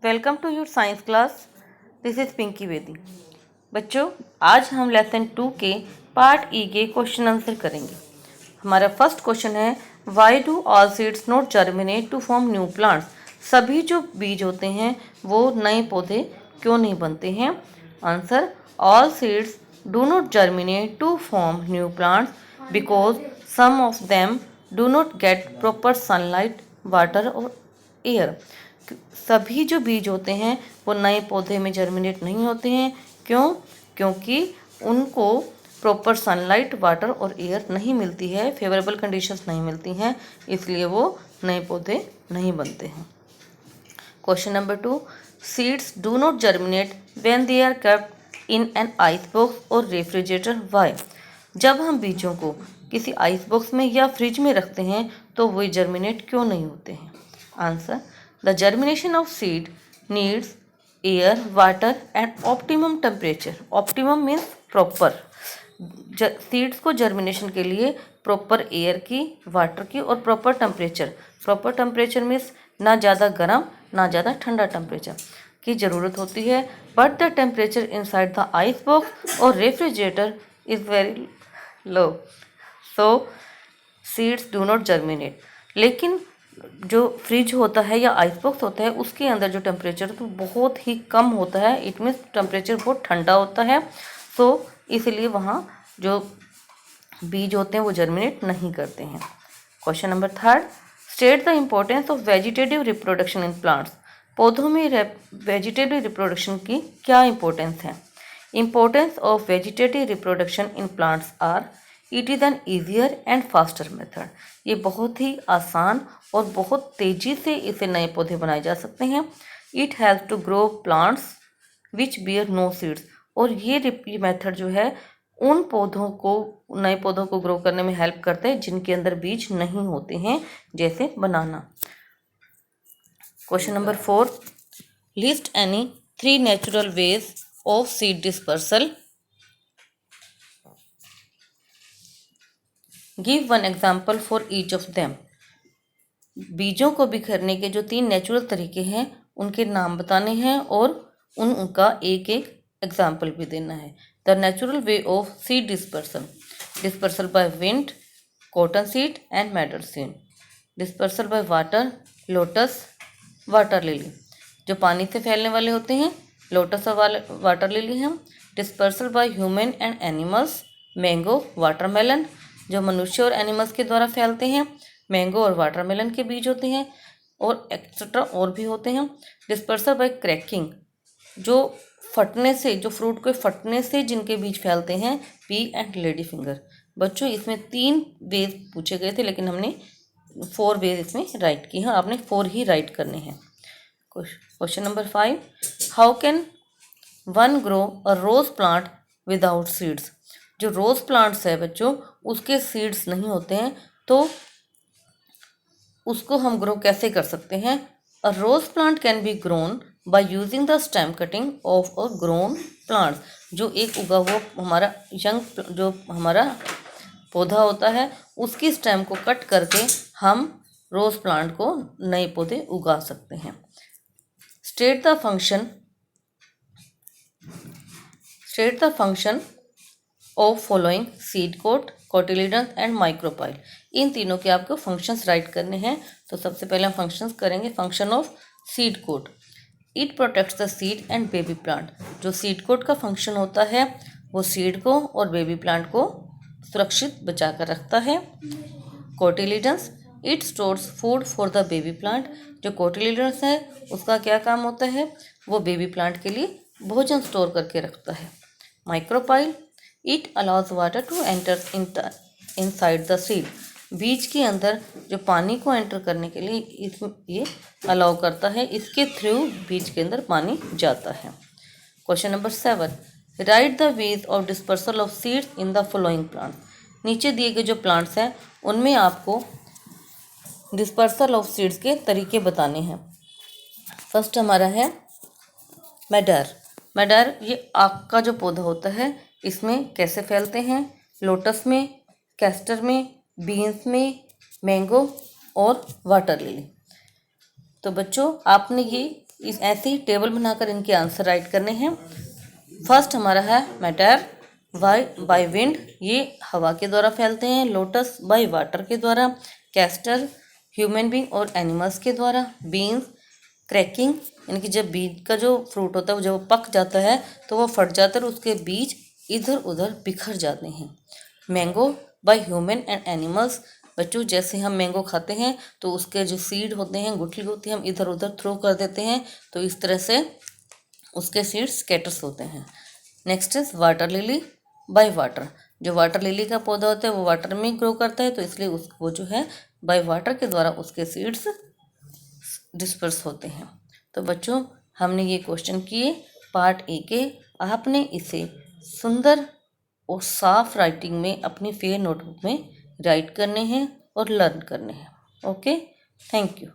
Welcome to your science class. This is Pinky Bedi. बच्चों, आज हम लेसन 2 के पार्ट ई के क्वेश्चन आंसर करेंगे। हमारा फर्स्ट क्वेश्चन है, why do all seeds not germinate to form new plants. सभी जो बीज होते हैं वो नए पौधे क्यों नहीं बनते हैं? Answer, all seeds do not germinate to form new plants because some of them do not get proper sunlight, water और एयर। सभी जो बीज होते हैं वो नए पौधे में जर्मिनेट नहीं होते हैं। क्यों? क्योंकि उनको प्रॉपर सनलाइट, वाटर और एयर नहीं मिलती है, फेवरेबल कंडीशंस नहीं मिलती हैं, इसलिए वो नए पौधे नहीं बनते हैं। Question number 2, seeds do not germinate when they are kept in an ice box और रेफ्रिजरेटर। वाई? जब हम बीजों को किसी आइस बॉक्स में या फ्रिज में रखते हैं तो वो जर्मिनेट क्यों नहीं होते हैं? Answer, the germination of seed needs air, water and optimum temperature. Optimum means proper. Seeds को जर्मिनेशन के लिए प्रॉपर एयर की, वाटर की और proper temperature. Proper temperature means ना ज़्यादा गर्म ना ज़्यादा ठंडा टेम्परेचर की ज़रूरत होती है। But the temperature inside the ice box और refrigerator is very low, so seeds do not germinate. लेकिन जो फ्रिज होता है या आइस बॉक्स होता है उसके अंदर जो टेम्परेचर तो बहुत ही कम होता है, इट मीन्स टेम्परेचर बहुत ठंडा होता है, सो इसलिए वहाँ जो बीज होते हैं वो जर्मिनेट नहीं करते हैं। Question number 3, state the importance of vegetative reproduction in plants. पौधों में वेजिटेटिव रिप्रोडक्शन की क्या इंपॉर्टेंस है? Importance of vegetative reproduction in plants are, it is an easier and faster method. ये बहुत ही आसान और बहुत तेज़ी से इसे नए पौधे बनाए जा सकते हैं। It help to grow plants which bear no seeds. और ये मेथड जो है उन पौधों को, नए पौधों को ग्रो करने में हेल्प करते हैं जिनके अंदर बीज नहीं होते हैं, जैसे बनाना। Question number 4, list any 3 natural ways of seed dispersal. Give 1 example for each of them. बीजों को बिखरने के जो 3 नेचुरल तरीके हैं उनके नाम बताने हैं और उनका एक एक एग्जाम्पल भी देना है। The natural way of seed dispersal, dispersal by wind, cotton seed and madder seed. Dispersal by water, lotus, water lily. जो पानी से फैलने वाले होते हैं लोटस और वाटर लिली हैं। Dispersal by human and animals, mango, watermelon. जो मनुष्य और एनिमल्स के द्वारा फैलते हैं मैंगो और वाटरमेलन के बीज होते हैं, और एक्सेट्रा और भी होते हैं। डिस्पर्सल बाय क्रैकिंग, जो फटने से, जो फ्रूट के फटने से जिनके बीज फैलते हैं, पी एंड लेडी फिंगर। बच्चों, इसमें 3 वेज पूछे गए थे लेकिन हमने 4 वेज इसमें राइट की हैं, आपने 4 ही राइट करने हैं। Question number 5, how can one grow a rose plant without seeds. जो रोज प्लांट्स है बच्चों उसके सीड्स नहीं होते हैं, तो उसको हम ग्रो कैसे कर सकते हैं? A rose plant can be grown by using the stem cutting of a grown plant. जो एक उगा हुआ हमारा जो हमारा पौधा होता है उसकी स्टेम को कट करके हम रोज प्लांट को नए पौधे उगा सकते हैं। State the function of following seed coat, cotyledons and micropyle. इन तीनों के आपको फंक्शंस राइट करने हैं। तो सबसे पहले हम फंक्शंस करेंगे। Function of seed coat, it protects the seed and baby plant. जो सीड कोट का फंक्शन होता है वो सीड को और बेबी प्लांट को सुरक्षित बचा कर रखता है। Cotyledons, it stores food for the baby plant. जो कोटिलीडन्स है उसका क्या काम होता है? वो बेबी प्लांट के लिए भोजन स्टोर करके रखता है। Micropyle, it allows water to enter inside the seed. बीज के अंदर जो पानी को एंटर करने के लिए ये अलाउ करता है, इसके थ्रू बीज के अंदर पानी जाता है। Question number 7, right the ways of dispersal of seeds in the following plants. नीचे दिए गए जो प्लांट्स हैं उनमें आपको डिस्पर्सल ऑफ सीड्स के तरीके बताने हैं। फर्स्ट हमारा है मैडर। मैडर ये आक का जो पौधा होता है, इसमें कैसे फैलते हैं? लोटस में, कैस्टर में, बीन्स में, मैंगो और वाटर लिली। तो बच्चों, आपने ये इस ऐसे ही टेबल बनाकर इनके आंसर राइट करने हैं। फर्स्ट हमारा है मैटर बाय विंड, ये हवा के द्वारा फैलते हैं। लोटस बाय वाटर के द्वारा। कैस्टर ह्यूमन बींग और एनिमल्स के द्वारा। बीन्स क्रैकिंग, यानी कि जब बीज का जो फ्रूट होता है जब वो पक जाता है तो वो फट जाता है और उसके बीज इधर उधर बिखर जाते हैं। Mango bye human and animals, बच्चों जैसे हम मैंगो खाते हैं तो उसके जो सीड होते हैं, गुठली होती है, हम इधर उधर थ्रो कर देते हैं तो इस तरह से उसके सीड्स स्कैटर्स होते हैं। Next is water lily by water, जो वाटर लिली का पौधा होता है वो वाटर में ग्रो करता है तो इसलिए वो जो है बाय वाटर के द्वारा उसके सीड्स डिस्पर्स होते हैं। तो बच्चों हमने ये क्वेश्चन किए पार्ट ए के, आपने इसे सुंदर और साफ राइटिंग में अपनी फेयर नोटबुक में राइट करने हैं और लर्न करने हैं। Okay, thank you.